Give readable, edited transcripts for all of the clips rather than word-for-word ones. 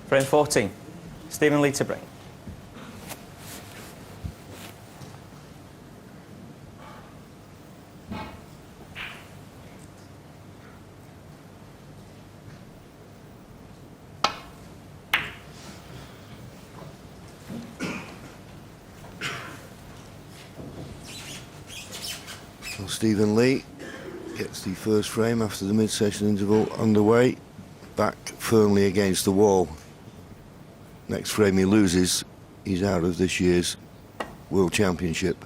Frame 14, Stephen Lee to bring. Well, Stephen Lee gets the first frame after the mid-session interval underway, back firmly against the wall. Next frame he loses, he's out of this year's World Championship.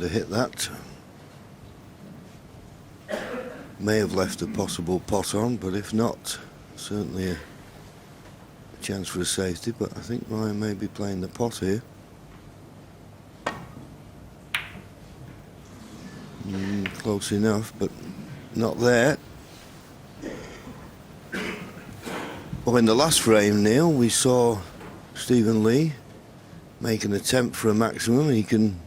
Hit that. May have left a possible pot on, but if not, certainly a chance for a safety. But I think Ryan may be playing the pot here. Close enough, but not there. Well, in the last frame, Neil, we saw Stephen Lee make an attempt for a maximum. He can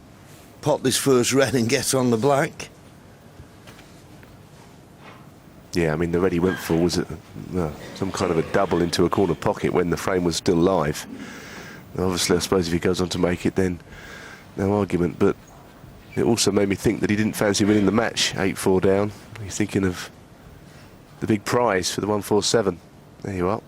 pot this first red and get on the black. Yeah, I mean, the red he went for was some kind of a double into a corner pocket when the frame was still live. And obviously, I suppose if he goes on to make it, then no argument. But it also made me think that he didn't fancy winning the match, 8-4 down. He's thinking of the big prize for the 147. There you are.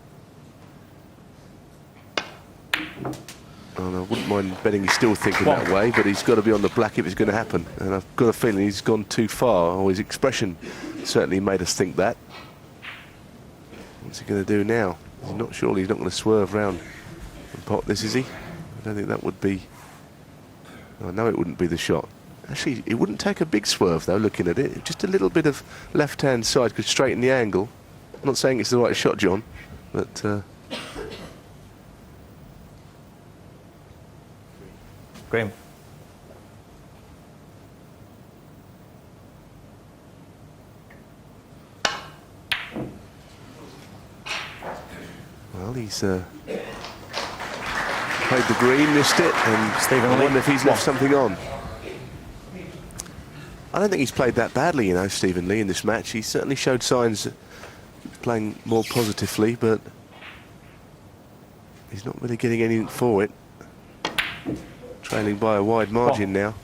And I wouldn't mind betting he's still thinking that way, but he's got to be on the black if it's going to happen. And I've got a feeling he's gone too far, or his expression certainly made us think that. What's he going to do now? He's not surely he's not going to swerve round and pot this, is he? I don't think that would be... I know it wouldn't be the shot. Actually, it wouldn't take a big swerve, though, looking at it. Just a little bit of left-hand side could straighten the angle. I'm not saying it's the right shot, John, but... Graham. Well, he's played the green, missed it, and Stephen I Lee. wonder if he's left something on. I don't think he's played that badly, you know, Stephen Lee, in this match. He certainly showed signs of playing more positively, but he's not really getting anything for it. Trailing by a wide margin now.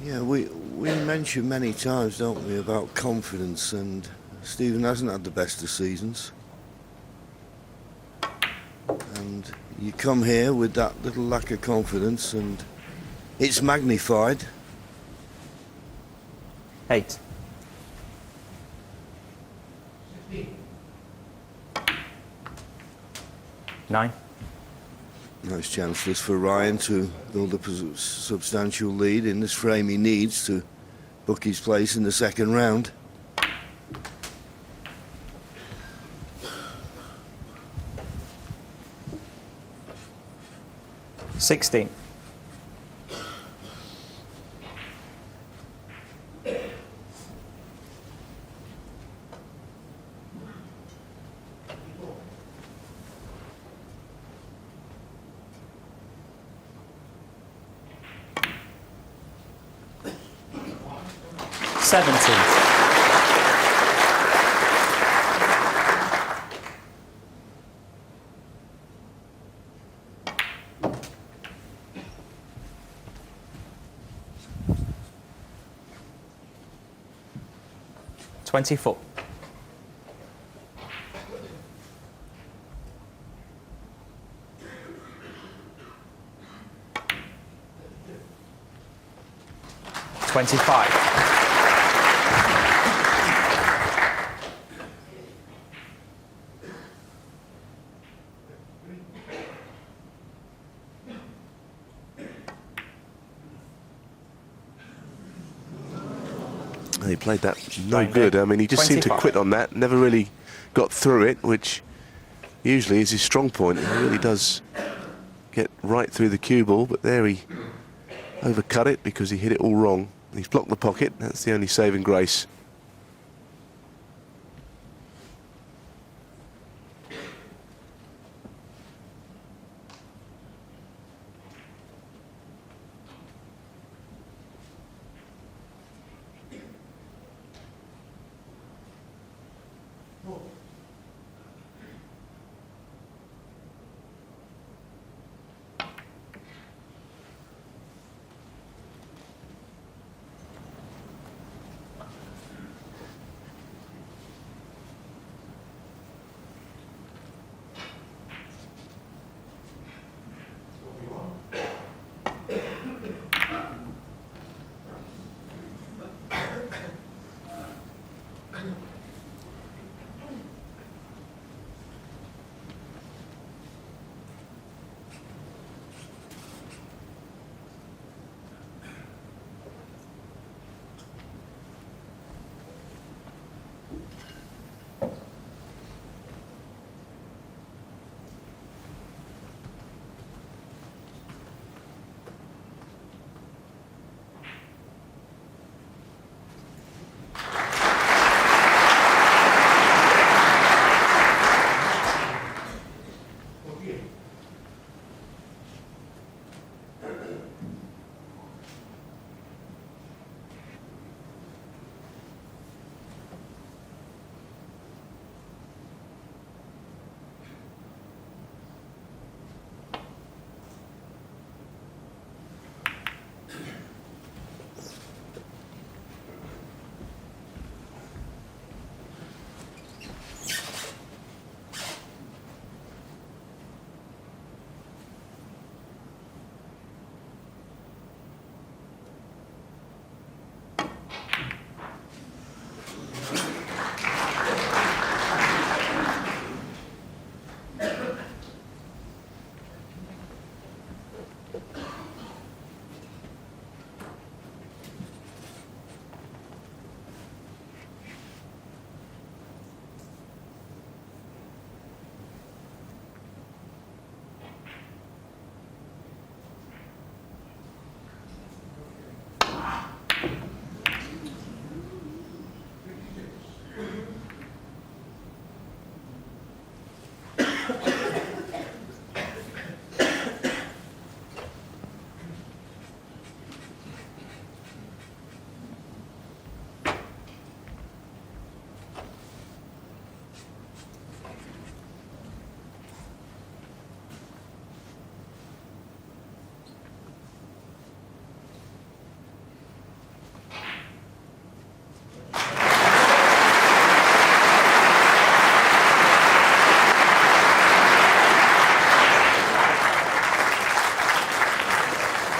Yeah, we mention many times, don't we, about confidence, and Stephen hasn't had the best of seasons. And you come here with that little lack of confidence, and it's magnified. 8. Nine. Nice chance this for Ryan to build up a substantial lead in this frame he needs to book his place in the second round. $16. $17. $24. $25. He played that no Right, good. Nick. I mean, he just seemed to 25. quit on that. Never really got through it, which usually is his strong point. He really does get right through the cue ball, but there he overcut it because he hit it all wrong. He's blocked the pocket. That's the only saving grace.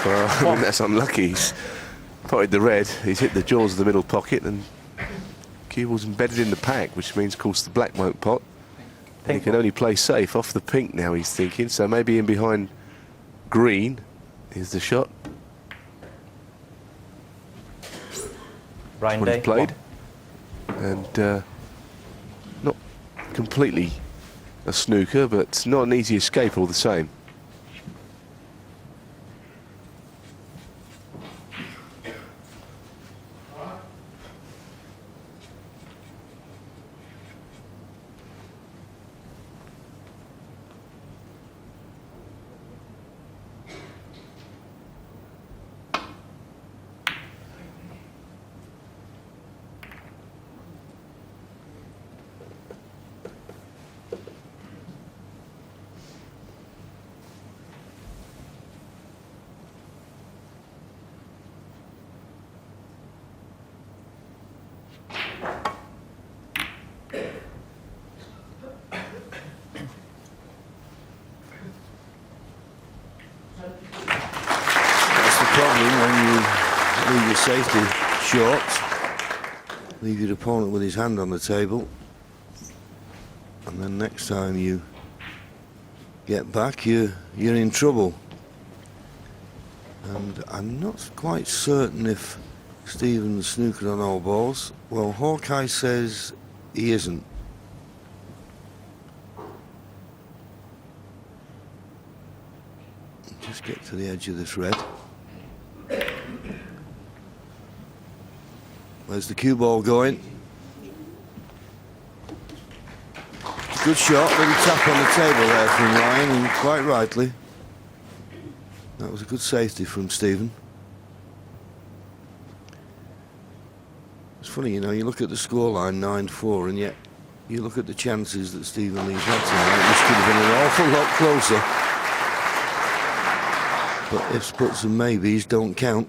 Well, I mean, that's unlucky. He's potted the red, he's hit the jaws of the middle pocket, and cue ball's embedded in the pack, which means, of course, the black won't pot. And he can only play safe off the pink now, he's thinking. So maybe in behind green is the shot. Brian What Day. he's played. And not completely a snooker, but not an easy escape all the same. Leave your safety short, leave your opponent with his hand on the table, and then next time you get back, you're in trouble. And I'm not quite certain if Stephen snookered on all balls. Well, Hawkeye says he isn't. Just get to the edge of this red. Where's the cue ball going? Good shot, little tap on the table there from Ryan, and quite rightly. That was a good safety from Stephen. It's funny, you know, you look at the scoreline 9-4, and yet you look at the chances that Stephen Lee's had tonight. This could have been an awful lot closer. But ifs, buts and maybes don't count.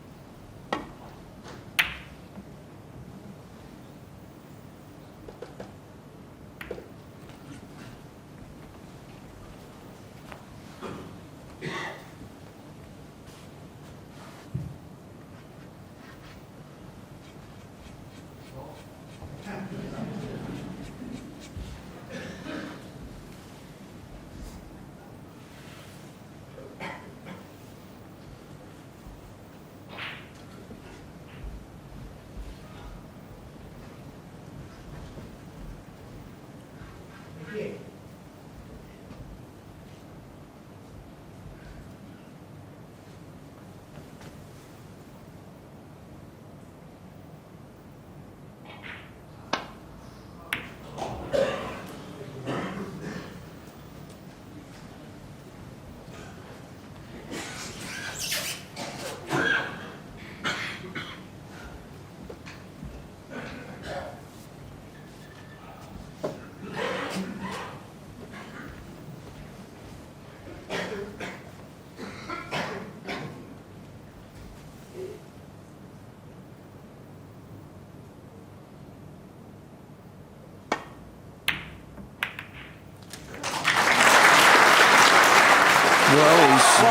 Well, he's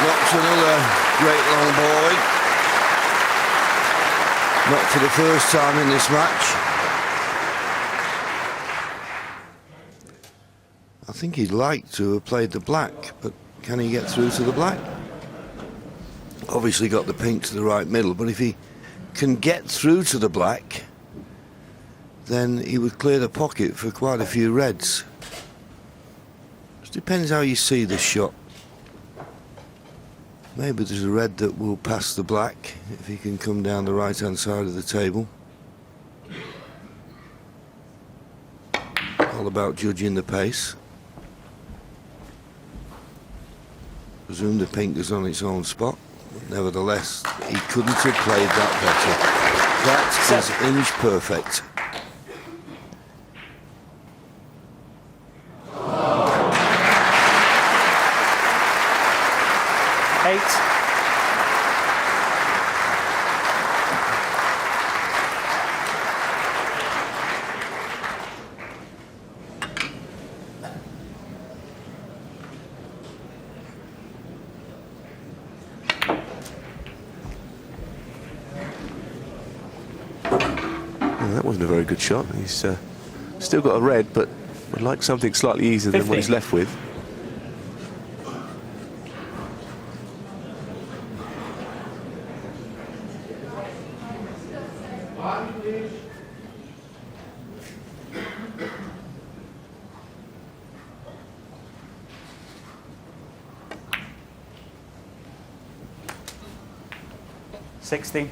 knocked another great long ball in. Not for the first time in this match. I think he'd like to have played the black, but can he get through to the black? Obviously got the pink to the right middle, but if he can get through to the black, then he would clear the pocket for quite a few reds. It depends how you see this shot. Maybe there's a red that will pass the black if he can come down the right hand side of the table. All about judging the pace. Presume the pink is on its own spot, but nevertheless he couldn't have played that better. That is inch perfect. That wasn't a very good shot. He's still got a red, but would like something slightly easier than what he's left with. $60.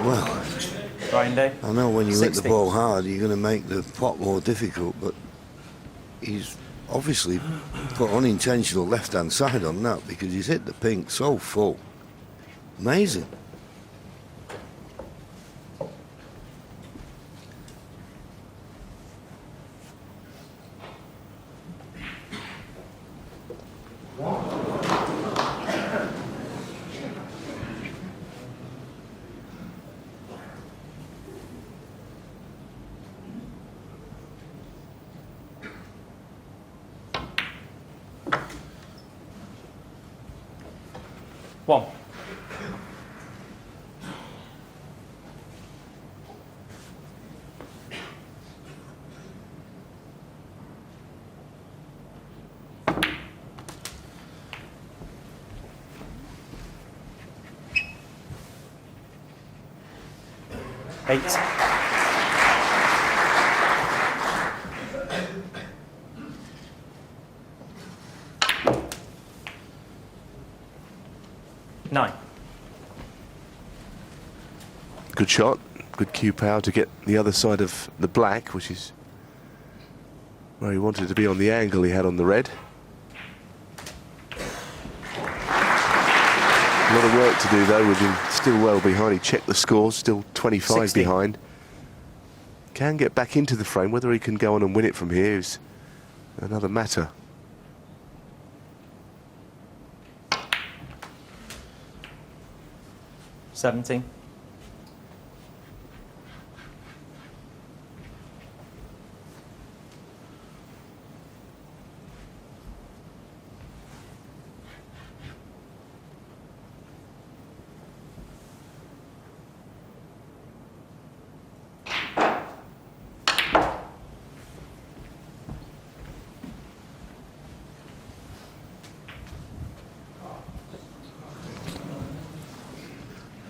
Well, I know when you hit the ball hard, you're going to make the pot more difficult, but he's obviously put unintentional left-hand side on that because he's hit the pink so full. Amazing. 1. Eight. Nine. Good shot, good cue power to get the other side of the black, which is where he wanted to be on the angle he had on the red. A lot of work to do though, with him still well behind. He checked the scores, still 25 60. behind. Can get back into the frame. Whether he can go on and win it from here is another matter. Seventeen.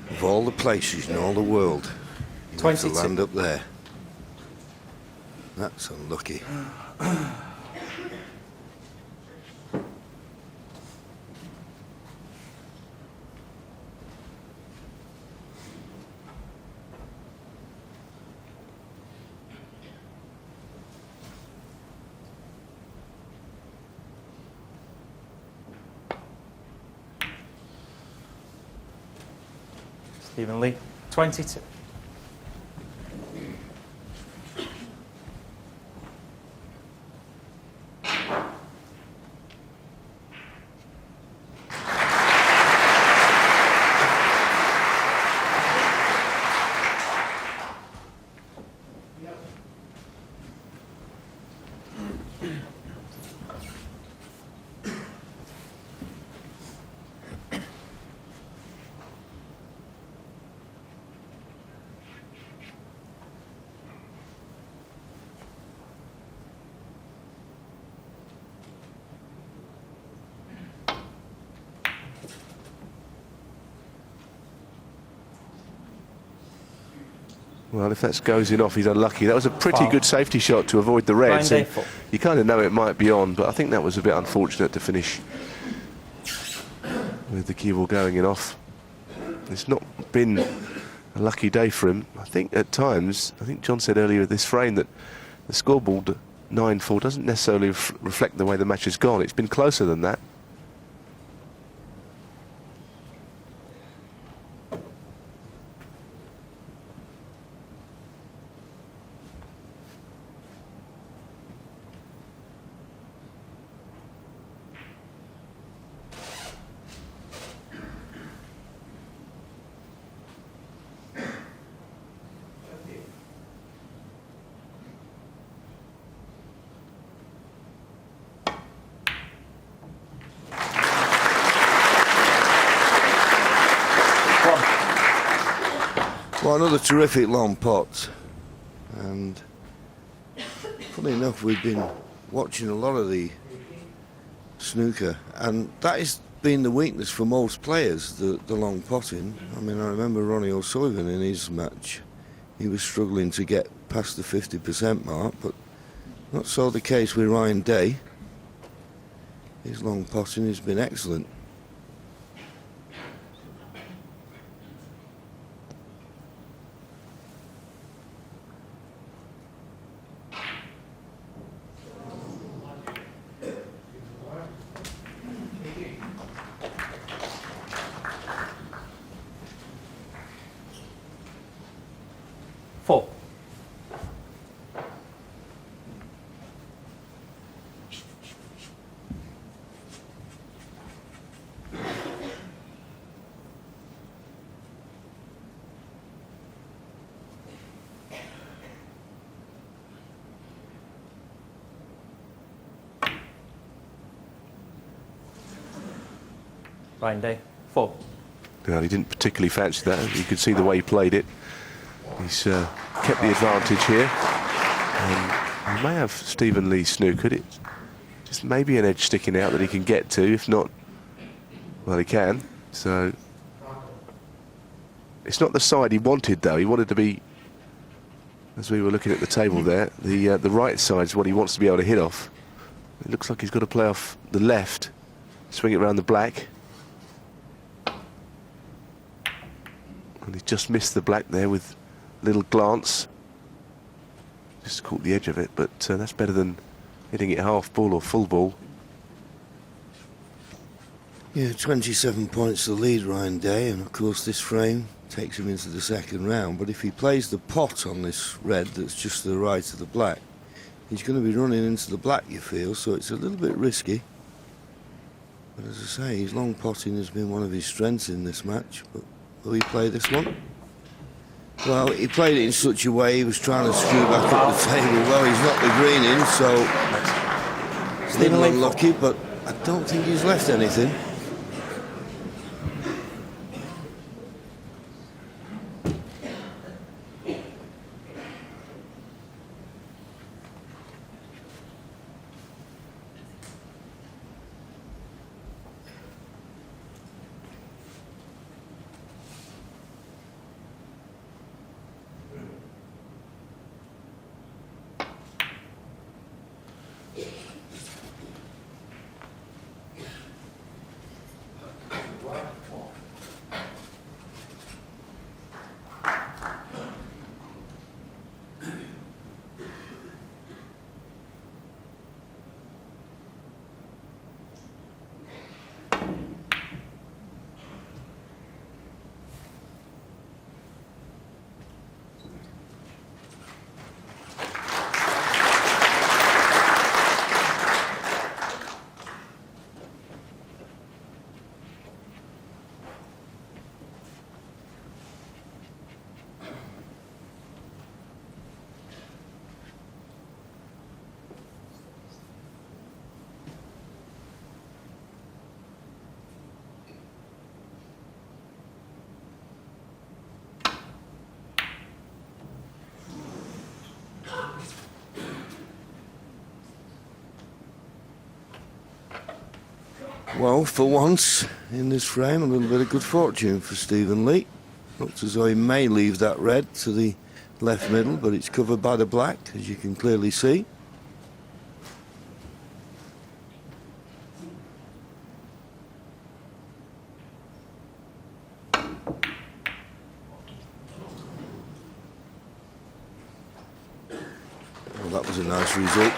Of all the places in all the world, you have to 22. land up there. That's unlucky. Stephen Lee. 22. Well, if that goes in off, he's unlucky. That was a pretty Foul. good safety shot to avoid the red. Blind So day full. you kind of know it might be on, but I think that was a bit unfortunate to finish with the cue ball going in off. It's not been a lucky day for him. I think at times, I think John said earlier this frame that the scoreboard 9-4 doesn't necessarily reflect the way the match has gone. It's been closer than that. Well, another terrific long pot, and funny enough, we've been watching a lot of the snooker, and that has been the weakness for most players, the long potting. I mean, I remember Ronnie O'Sullivan in his match, he was struggling to get past the 50% mark, but not so the case with Ryan Day. His long potting has been excellent. Four. Ryan Day. 4. No, he didn't particularly fancy that. You could see the way he played it. He's kept the advantage here. And he may have Stephen Lee snookered it. Just maybe an edge sticking out that he can get to. If not, well, he can. So it's not the side he wanted, though. He wanted to be, as we were looking at the table there, the right side is what he wants to be able to hit off. It looks like he's got to play off the left, swing it around the black. And he just missed the black there with a little glance. Just caught the edge of it, but that's better than hitting it half ball or full ball. Yeah, 27 points to lead Ryan Day, and of course this frame takes him into the second round. But if he plays the pot on this red that's just to the right of the black, he's going to be running into the black, you feel, so it's a little bit risky. But as I say, his long potting has been one of his strengths in this match. But will he play this one? Well, he played it in such a way he was trying to screw back up the table. Well, he's knocked the green in, so it's a little unlucky, but I don't think he's left anything. Well, for once in this frame, a little bit of good fortune for Stephen Lee. Looks as though he may leave that red to the left middle, but it's covered by the black, as you can clearly see. Well, that was a nice result.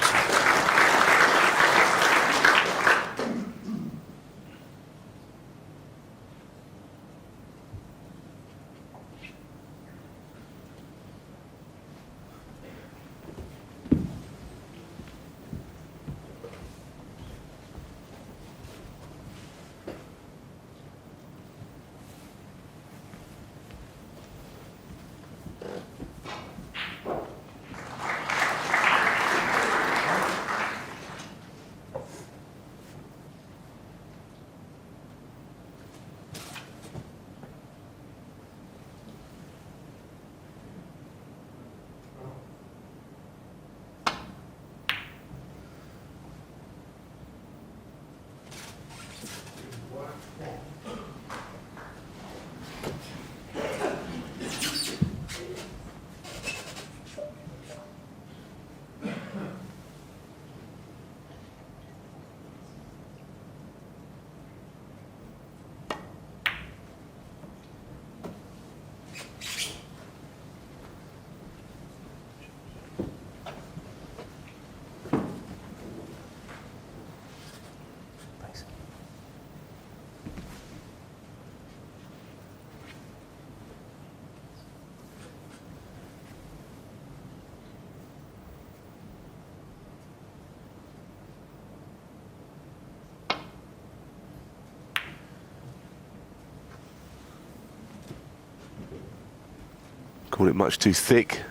Called it much too thick.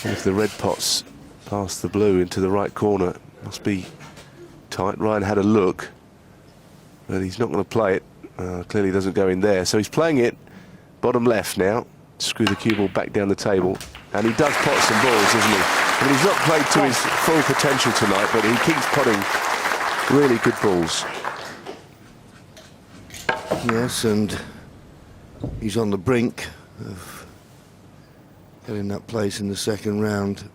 And if the red pot's past the blue into the right corner, it must be tight. Ryan had a look, but he's not going to play it. Clearly doesn't go in there. So he's playing it bottom left now. Screw the cue ball back down the table. And he does pot some balls, doesn't he? I mean, he's not played to his full potential tonight, but he keeps potting really good balls. Yes, and he's on the brink of getting that place in the second round.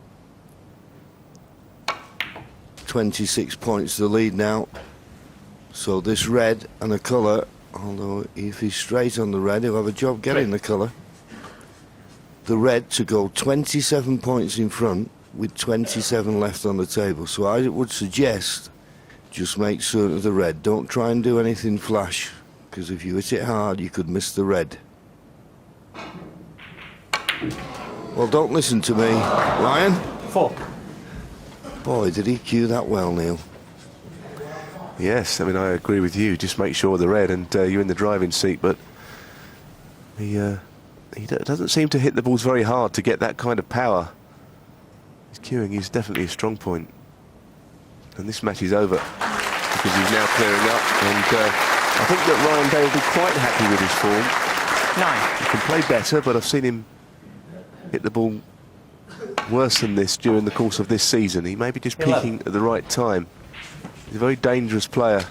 26 points to the lead now. So this red and a colour, although if he's straight on the red, he'll have a job getting the colour. The red to go 27 points in front with 27 left on the table. So I would suggest just make certain of the red. Don't try and do anything flash, because if you hit it hard, you could miss the red. Well, don't listen to me, Ryan. 4. Boy, did he cue that well, Neil. Yes, I mean, I agree with you. Just make sure the red and you're in the driving seat. But he doesn't seem to hit the balls very hard to get that kind of power. His cueing is definitely a strong point. And this match is over because he's now clearing up. And I think that Ryan Day will be quite happy with his form. 9. He can play better, but I've seen him hit the ball worse than this during the course of this season. He may be just 11. peaking at the right time. He's a very dangerous player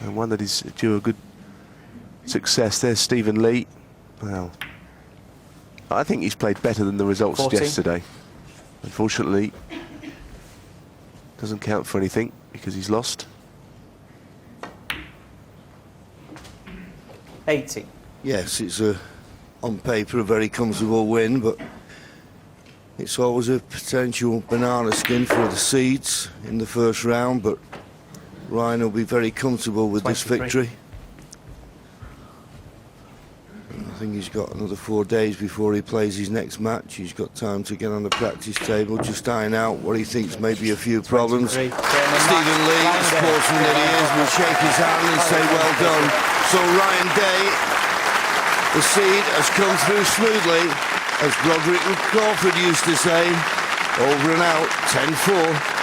and one that is due a good success. There's Stephen Lee. Well, I think he's played better than the results 14. yesterday. Unfortunately, doesn't count for anything because he's lost. 80. Yes, it's on paper a very comfortable win, but it's always a potential banana skin for the seeds in the first round. But Ryan will be very comfortable with this 23. victory. I think he's got another 4 days before he plays his next match. He's got time to get on the practice table, just iron out what he thinks may be a few problems. 23. Stephen Lee, sportsman that he is, will shake his hand and say well done. So Ryan Day, the seed has come through smoothly, as Broderick Crawford used to say. Over and out, 10-4.